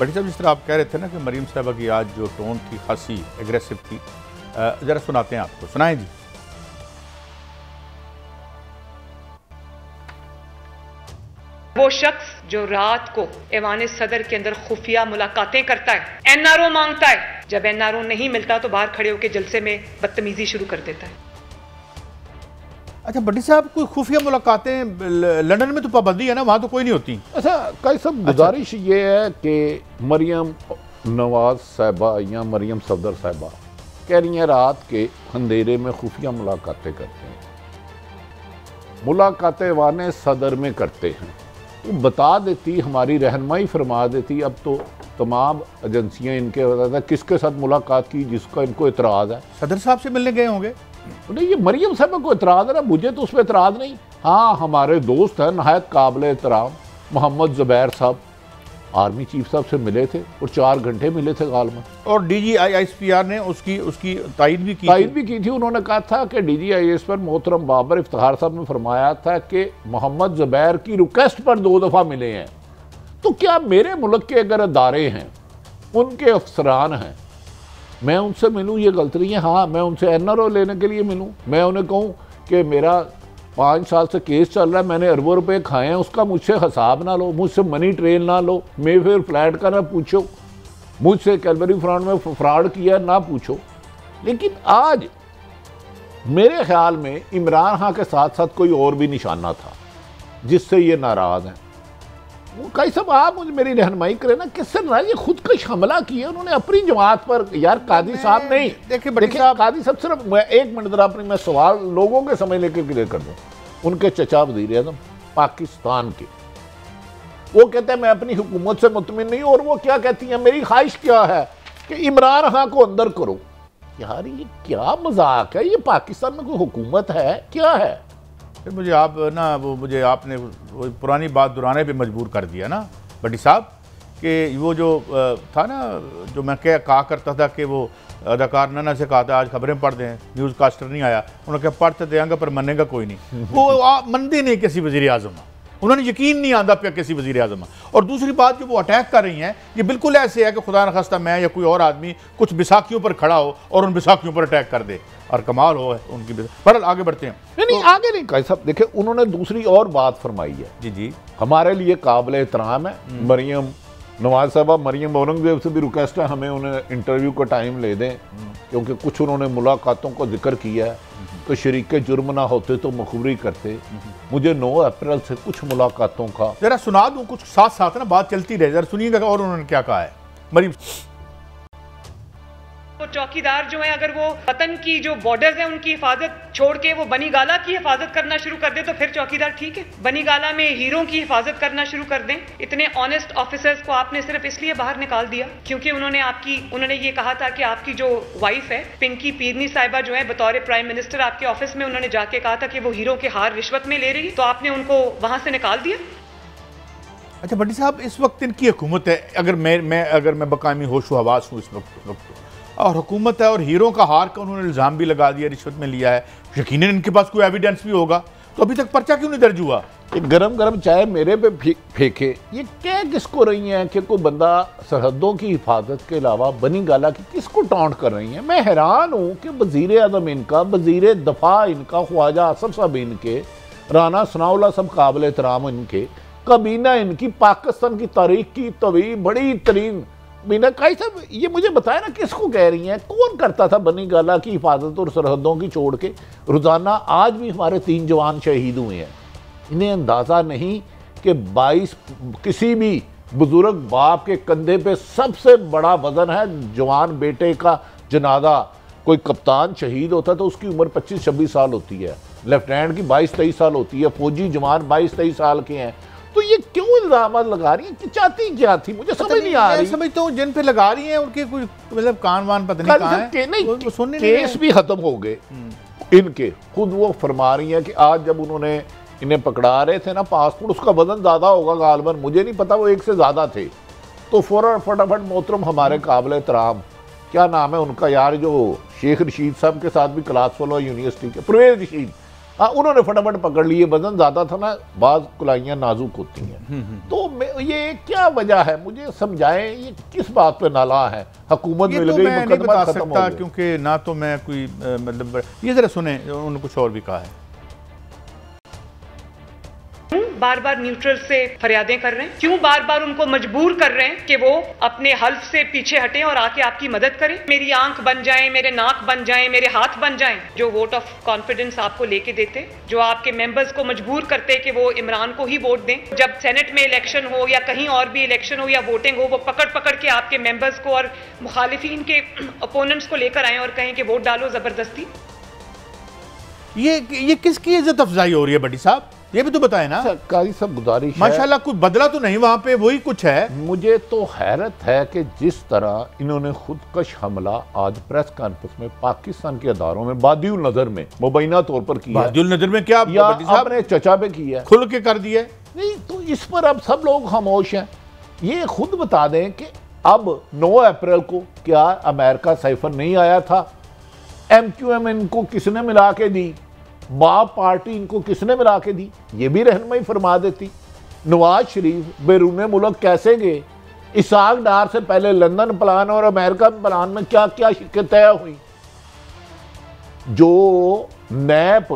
बड़ी साहब, जिस तरह आप कह रहे थे ना कि मरीम साहबा की आज जो टोन थी खासी एग्रेसिव थी, ज़रा सुनाते हैं आपको, सुनाएं जी। वो शख्स जो रात को ऐवान सदर के अंदर खुफिया मुलाकातें करता है, एनआरओ मांगता है, जब एनआरओ नहीं मिलता तो बाहर खड़े होकर जलसे में बदतमीजी शुरू कर देता है। अच्छा बड़ी साहब, कोई खुफिया मुलाकातें लंदन में तो पाबंदी है ना, वहाँ तो कोई नहीं होती। अच्छा कई सब गुजारिश ये है कि मरियम नवाज साहिबा या मरियम सफदर साहिबा कह रही हैं रात के अंधेरे में खुफिया मुलाकातें करते हैं, मुलाकातें वाने सदर में करते हैं। वो बता देती, हमारी रहनुमाई फरमा देती, अब तो तमाम एजेंसियां इनके बताता किसके साथ मुलाकात की जिसका इनको इतराज़ है। सदर साहब से मिलने गए होंगे? नहीं, ये मरियम साहब को इतराज़ है ना, मुझे तो उस पर इतराज़ नहीं। हाँ, हमारे दोस्त हैं नहायत काबिल एहतराम मोहम्मद ज़ुबैर साहब, आर्मी चीफ साहब से मिले थे और 4 घंटे मिले थे गालमन। और DGISPR ने उसकी तायद भी की थी। उन्होंने कहा था कि DGIS पर मोहतरम बाबर इफ्तिखार साहब ने फरमाया था कि मोहम्मद ज़ुबैर की रिक्वेस्ट पर 2 दफ़ा मिले हैं। तो क्या मेरे मुल्क के अगर अदारे हैं, उनके अफसरान हैं, मैं उनसे मिलूँ ये गलत नहीं है? हाँ, मैं उनसे NRO लेने के लिए मिलूँ, मैं उन्हें कहूँ कि मेरा 5 साल से केस चल रहा है, मैंने अरबों रुपए खाए हैं, उसका मुझसे हिसाब ना लो, मुझसे मनी ट्रेल ना लो, मेफेयर फ्लैट का ना पूछो, मुझसे कैलवरी फ्रंट में फ्रॉड किया ना पूछो। लेकिन आज मेरे ख्याल में इमरान खान के साथ साथ कोई और भी निशाना था जिससे ये नाराज़ हैं। वो कई सब आप मुझे मेरी रहनुमाई करें ना, किससे नाराज? ये खुद का हमला किया उन्होंने अपनी जमात पर। यार कादी साहब नहीं, देखिए कादी साहब, सिर्फ मैं 1 मिनट जरा अपनी मैं सवाल लोगों के समय लेकर क्लियर कर दूं। उनके चचा वज़ीर आज़म पाकिस्तान के, वो कहते हैं मैं अपनी हुकूमत से मुतमिन नहीं, और वो क्या कहती हैं, मेरी ख्वाहिश क्या है कि इमरान खान को अंदर करो। यार ये क्या मजाक है? ये पाकिस्तान में कोई हुकूमत है क्या है? फिर मुझे आप ना मुझे आपने वो पुरानी बात दोहराने पे मजबूर कर दिया ना बड़ी साहब, कि वो जो था ना, जो मैं कहा करता था कि वो अदाकार नन्ना से कहा था आज खबरें पढ़ दें, न्यूज़ कास्टर नहीं आया, उन्होंने कहा पढ़ते देंगे पर मनेगा कोई नहीं। वो मनते नहीं किसी वज़ीर आज़म, उन्होंने यकीन नहीं आता पे किसी वज़ीर आज़म। और दूसरी बात जो वो अटैक कर रही हैं, ये बिल्कुल ऐसे है कि खुदा न खास्ता मैं या कोई और आदमी कुछ बिसाखियों पर खड़ा हो और उन बिसाखियों पर अटैक कर दे, और कमाल हो उनकी। पर आगे बढ़ते हैं। नहीं, आगे नहीं कह सब। देखिए उन्होंने दूसरी और बात फरमाई है, जी हमारे लिए काबिल एहतराम है मरियम नवाज साहबा। मरियम औरंगजेब से भी रिक्वेस्ट है हमें उन्हें इंटरव्यू का टाइम ले दें, क्योंकि कुछ उन्होंने मुलाकातों को जिक्र किया है, तो शरीक जुर्म ना होते तो मखबरी करते। मुझे 9 अप्रैल से कुछ मुलाकातों का जरा सुना दूं, कुछ साथ साथ ना बात चलती रहे, जरा सुनिएगा और उन्होंने क्या कहा है। मरीम वो चौकीदार जो है, अगर वो वतन की जो बॉर्डर्स हैं उनकी हिफाजत छोड़ के वो बनी गाला की हिफाजत करना शुरू कर दे तो फिर चौकीदार ठीक है। बनी गाला में हीरों की हिफाजत करना शुरू कर दें। इतने ऑनेस्ट ऑफिसर्स को आपने सिर्फ इसलिए बाहर निकाल दिया क्योंकि उन्होंने ये कहा था कि आपकी जो वाइफ है पिंकी पीरनी साहिबा जो है, बतौर प्राइम मिनिस्टर आपके ऑफिस में उन्होंने जाके कहा था कि वो हीरो के हार रिश्वत में ले रही है, तो आपने उनको वहां से निकाल दिया। अच्छा बड़ी साहब, इस वक्त इनकी हुकूमत है, अगर मैं बकामी होशो हवास हूँ इस वक्त, और हुकूमत है और हीरो का हार का उन्होंने इल्ज़ाम भी लगा दिया, रिश्वत में लिया है, यकीनन इनके पास कोई एविडेंस भी होगा, तो अभी तक पर्चा क्यों नहीं दर्ज हुआ? एक गरम गरम चाय मेरे पे फेंके, ये क्या किसको रही हैं कि कोई बंदा सरहदों की हिफाजत के अलावा बनी गाला की किसको टॉन्ट कर रही हैं? मैं हैरान हूँ कि वज़ीर आज़म इनका, वज़ीर दफ़ा इनका, ख्वाजा आसफ साहब इनके, राना सनाउल्लाह सब काबिल एहतराम इनके, कबीना इनकी पाकिस्तान की तारीख की तवी बड़ी तरीन मीना काई साहब, ये मुझे बताया ना किसको कह रही हैं? कौन करता था बनी गाला की हिफाजत और सरहदों की छोड़ के? रोज़ाना आज भी हमारे 3 जवान शहीद हुए हैं। इन्हें अंदाज़ा नहीं कि 22 किसी भी बुजुर्ग बाप के कंधे पे सबसे बड़ा वजन है जवान बेटे का जनाजा। कोई कप्तान शहीद होता है तो उसकी उम्र 25-26 साल होती है, लेफ्टिनेंट की 22-23 साल होती है, फौजी जवान 22-23 साल के हैं। तो ये क्यों इल्जाम लगा रही है कि चाहती क्या थी? मुझे समझ नहीं आ रही। समझता हूँ जिन पे लगा रही हैं उनके कुछ मतलब कान वान पता नहीं कहाँ है, केस भी खत्म हो गए इनके। खुद वो फरमा रही है कि आज जब उन्होंने इन्हें पकड़ा रहे थे ना पासपोर्ट, उसका वजन ज़्यादा होगा गालबन, मुझे नहीं पता, वो 1 से ज़्यादा थे। तो फटाफट मोहतरम हमारे काबिल एहतराम, क्या नाम है उनका यार, जो शेख रशीद साहब के साथ भी क्लास फेलो यूनिवर्सिटी के, परवेज रशीद, उन्होंने फटाफट पकड़ लिए, वजन ज्यादा था ना, बाज कुलाइयां नाजुक होती हैं। तो ये क्या वजह है, मुझे समझाएं, ये किस बात पे नाला है? हुकूमत मिल तो गई, मैं नहीं मुकदमा बता खत्म हो सकता, गया। क्योंकि ना तो मैं कोई मतलब, ये जरा सुने, उन्होंने कुछ और भी कहा है। बार बार न्यूट्रल से फरियादें कर रहे हैं, क्यों बार बार उनको मजबूर कर रहे हैं कि वो अपने हल्फ से पीछे हटें और आके आपकी मदद करें? मेरी आंख बन जाएं, मेरे नाक बन जाएं, मेरे हाथ बन जाएं, जो वोट ऑफ कॉन्फिडेंस आपको लेके देते, जो आपके मेंबर्स को मजबूर करते कि वो इमरान को ही वोट दें। जब सेनेट में इलेक्शन हो या कहीं और भी इलेक्शन हो या वोटिंग हो, वो पकड़ पकड़ के आपके मेंबर्स को और मुखालिफिन के ओपोनेंट्स को लेकर आए और कहें कि वोट डालो जबरदस्ती। ये किसकी इज्जत अफजाई हो रही है बड़ी साहब, ये भी तो बताए ना। काजी साहब गुजारिश है, माशाल्लाह कुछ बदला तो नहीं वहां पे, वही कुछ है। मुझे तो हैरत है कि जिस तरह इन्होंने खुदकश हमला आज प्रेस कॉन्फ्रेंस में पाकिस्तान के अदारों में बादिउल नजर में मुबैना तौर पर किया, बादिउल नजर में क्या या आपने चचा पे किया, खुल के कर दिया नहीं, तो इस पर अब सब लोग खामोश हैं। ये खुद बता दें कि अब 9 अप्रैल को क्या अमेरिका साइफर नहीं आया था? MQM इनको किसने मिला के दी? बाप पार्टी इनको किसने मिला के दी? ये भी रहनुमाई फरमा देती। नवाज शरीफ बैरून मुल्क कैसे गए? इसाक डार से पहले लंदन प्लान और अमेरिका प्लान में क्या क्या शिकायतें हुई? जो नैप,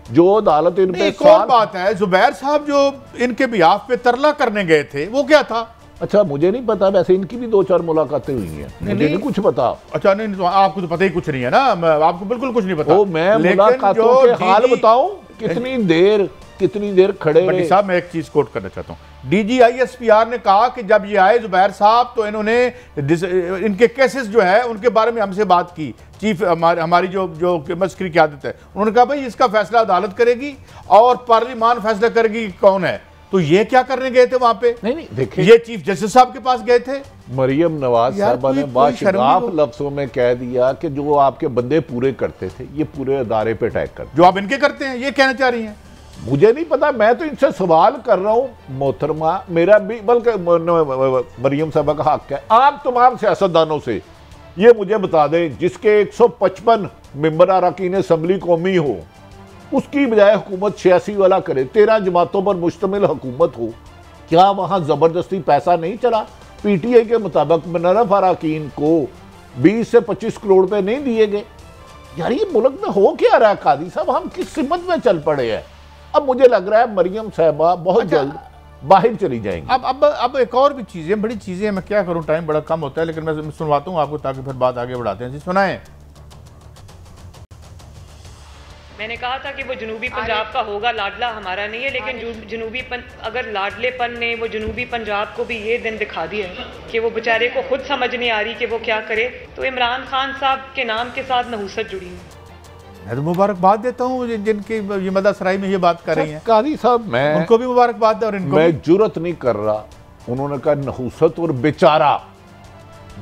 जो अदालत इन पे एक और बात है, जुबैर साहब जो इनके बिहाफ पे तरला करने गए थे, वो क्या था? अच्छा, मुझे नहीं पता, वैसे इनकी भी 2-4 मुलाकातें हुई हैं, मुझे नहीं कुछ पता। अच्छा, नहीं तो आपको तो पता ही कुछ नहीं है ना, आपको बिल्कुल कुछ नहीं पता। ओ, मैं मुलाकातों के हाल बताऊं, कितनी देर खड़े रहे। साहब मैं एक चीज कोट करना चाहता हूं, DGISPR ने कहा कि जब ये आए जुबैर साहब तो इन्होंने इनके केसेस जो है उनके बारे में हमसे बात की। चीफ हमारी जो मस्करी की आदत है, उन्होंने कहा भाई इसका फैसला अदालत करेगी और पार्लिमान फैसला करेगी कौन है। तो ये क्या करने गए थे वहां पे? नहीं देखिए, ये चीफ जस्टिस साहब के पास गए थे। मरियम नवाज साहबा ने बाशर्फ लफ्जों में कह दिया कि जो आपके बंदे पूरे करते थे, ये पूरे अदारे पे अटैक करते, जो आप इनके करते हैं, ये कहना चाह रही हैं। मुझे नहीं पता, मैं तो इनसे सवाल कर रहा हूं मोहतरमा, मेरा भी बल्कि मरियम साहबा का हक है। आप तमाम सियासतदानों से ये मुझे बता दें, जिसके 155 मेंबर अरकान असम्बली कौमी हो, उसकी बजाय हुकूमत 86 वाला करे, 13 जमातों पर मुश्तमिल हुकूमत हो, क्या वहां जबरदस्ती पैसा नहीं चला? PTI के मुताबिक मुनर्रफ अरकान को 20 से 25 करोड़ रुपए नहीं दिए गए। यार ये मुल्क में हो क्या रहा है कादी साहब, हम किस सिमत में चल पड़े हैं? अब मुझे लग रहा है मरियम साहबा बहुत जल्द बाहर चली जाएंगी। अब एक और भी चीजें, बड़ी चीजें, मैं क्या करूं, टाइम बड़ा कम होता है, लेकिन मैं सुनवाता हूं आपको ताकि फिर बात आगे बढ़ाते हैं। जी सुनाएं। मैंने कहा था कि वो जनूबी पंजाब का होगा, लाडला हमारा नहीं है, लेकिन अगर लाडलेपन ने वो जनूबी पंजाब को भी ये दिन दिखा दिया है कि वो बेचारे को खुद समझ नहीं आ रही कि वो क्या करे, तो इमरान खान साहब के नाम के साथ नहुसत जुड़ी है। मैं तो मुबारकबाद देता हूँ जिनकी ये मददसराई में ये बात कर रही हैं। कादी साहब, मैं उनको भी मुबारकबाद और इनको मैं जुर्रत नहीं कर रहा। उन्होंने कहा नहुसत और बेचारा,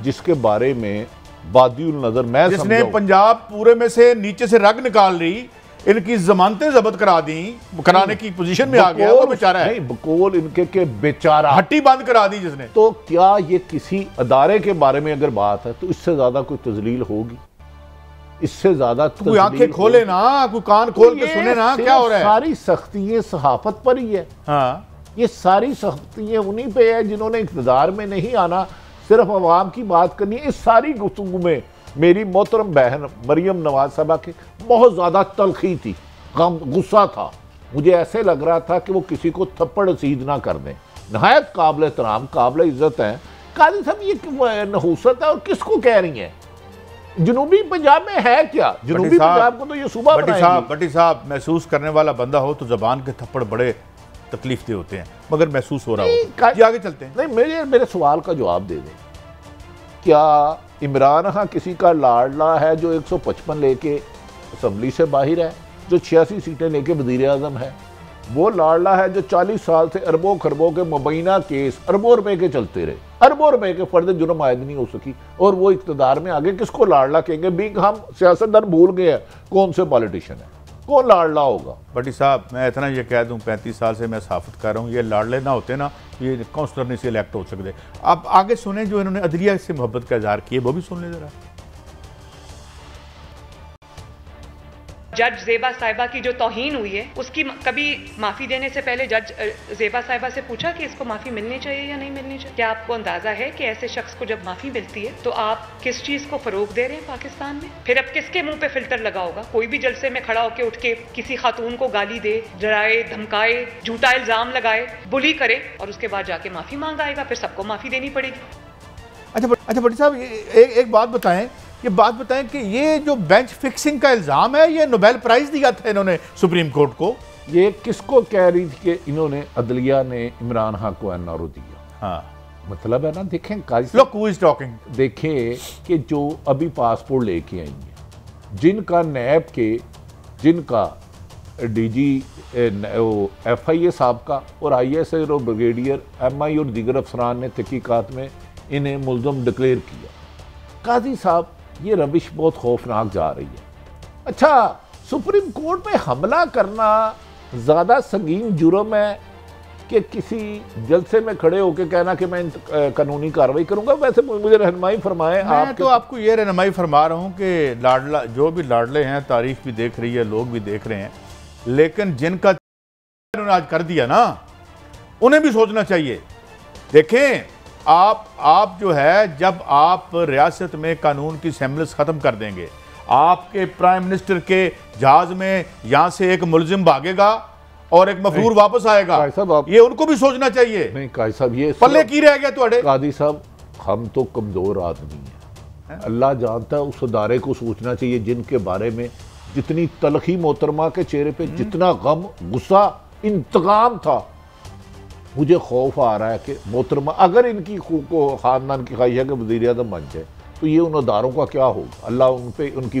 जिसके बारे में बादिउल नजर मैं जिसने पंजाब पूरे में से नीचे से रग निकाल रही, इनकी जमानतें जब्त करा दी, कराने की पोजीशन में आ गया, वो बेचारा है। नहीं, बकौल इनके के बेचारा, हट्टी बंद करा दी जिसने। तो क्या ये किसी अदारे के बारे में अगर बात है तो इससे ज्यादा कोई तजलील होगी? इससे ज्यादा कोई आंखें खोले ना, कोई कान खोल के सुने ना, क्या हो रहा है? सारी सख्तियां सहाफत पर ही है। हाँ, ये सारी सख्तियां उन्हीं पे है जिन्होंने इक़्तिदार में नहीं आना, सिर्फ अवाम की बात करनी है। इस सारी गुफ्तगू में मेरी मोहतरम बहन मरियम नवाज साहबा की बहुत ज़्यादा तलखी थी, गम, गुस्सा था। मुझे ऐसे लग रहा था कि वो किसी को थप्पड़ रसीद ना कर दें। नहायत काबिल एहतराम, काबिल इज़्ज़त हैं काजी साहब, ये नहुसत है और किसको कह रही हैं? जनूबी पंजाब में है क्या? जनूबी पंजाब को तो ये सूबा बनाएंगी। भट्टी साहब, महसूस करने वाला बंदा हो तो जबान के थप्पड़ बड़े तकलीफ दे होते हैं, मगर महसूस हो रहा हो। जी आगे चलते हैं। नहीं, मेरे सवाल का जवाब दे दें। क्या इमरान खान किसी का लाडला है जो 155 लेके असम्बली से बाहर है, जो 86 सीटें लेके वज़ीर आज़म है? वो लाडला है जो 40 साल से अरबों खरबों के मुबैना केस अरबों रुपए के चलते रहे, अरबों रुपए के फर्द जुर्म आयद नहीं हो सकी, और वो इक़्तिदार में आगे किसको लाडला कहेंगे? बीक हम सियासतदान भूल गए हैं कौन से पॉलिटिशियन है, कौन लाडला होगा? भट्टी साहब, मैं इतना ये कह दूं, 35 साल से मैं सहाफ़त कर रहा हूँ, ये लाडले ना होते ना, ये काउंसलर नहीं से इलेक्ट हो सकते। आप आगे सुने जो इन्होंने अदलिया से मोहब्बत का इजहार किया, वो भी सुन ले जरा। जज जेबा साहिबा की जो तौहीन हुई है उसकी कभी माफी देने से पहले जज जेबा साहिबा से पूछा कि इसको माफी मिलनी चाहिए या नहीं मिलनी चाहिए? क्या आपको अंदाजा है कि ऐसे शख्स को जब माफी मिलती है तो आप किस चीज को फरोग दे रहे हैं पाकिस्तान में? फिर अब किसके मुंह पे फिल्टर लगा होगा? कोई भी जलसे में खड़ा होकर उठ के किसी खातून को गाली दे, डराए, धमकाए, झूठा इल्जाम लगाए, बुली करे और उसके बाद जाके माफी मांग आएगा, फिर सबको माफी देनी पड़ेगी। अच्छा भट्टी साहब, एक बात बताएं कि ये जो बेंच फिक्सिंग का इल्जाम है, ये नोबेल प्राइज दिया था इन्होंने सुप्रीम कोर्ट को। ये किसको कह रही थी कि इन्होंने अदलिया ने इमरान खान को एनआरओ दिया? हाँ, मतलब है ना, देखें Look who is talking। देखें कि जो अभी पासपोर्ट लेके आई हैं, जिनका नैब के, जिनका डीजी FIA साहब का और ISR और ब्रिगेडियर MI और दीगर अफसरान ने तहकीकात में इन्हें मुल्ज़म डिक्लेयर किया। काजी साहब, ये रविश बहुत खौफनाक जा रही है। अच्छा, सुप्रीम कोर्ट पे हमला करना ज़्यादा संगीन जुर्म है कि किसी जलसे में खड़े होकर कहना कि मैं कानूनी कार्रवाई करूंगा? वैसे मुझे रहनुमाई फरमाएं। मैं तो आपको ये रहनुमाई फरमा रहा हूँ कि लाडला जो भी लाडले हैं, तारीफ भी देख रही है, लोग भी देख रहे हैं, लेकिन जिनका उन्होंने आज कर दिया ना, उन्हें भी सोचना चाहिए। देखें, आप जो है, जब आप रियासत में कानून की सेमलेस ख़त्म कर देंगे, आपके प्राइम मिनिस्टर के जहाज में यहाँ से एक मुलजिम भागेगा और एक मफरूर वापस आएगा, ये उनको भी सोचना चाहिए। नहीं काजी साहब, ये पल्ले की रह गया ਤੁਹਾਡੇ? काजी साहब, हम तो कमज़ोर आदमी हैं, अल्लाह जानता है। उस अदारे को सोचना चाहिए जिनके बारे में जितनी तलखी मोहतरमा के चेहरे पे, जितना गम, गुस्सा, इंतकाम था। मुझे खौफ आ रहा है कि मोहतरमा अगर इनकी खानदान की ख्वाहिश है कि वज़ीर आज़म बन जाए तो ये उन अदारों का क्या होगा? अल्लाह उन पे उनकी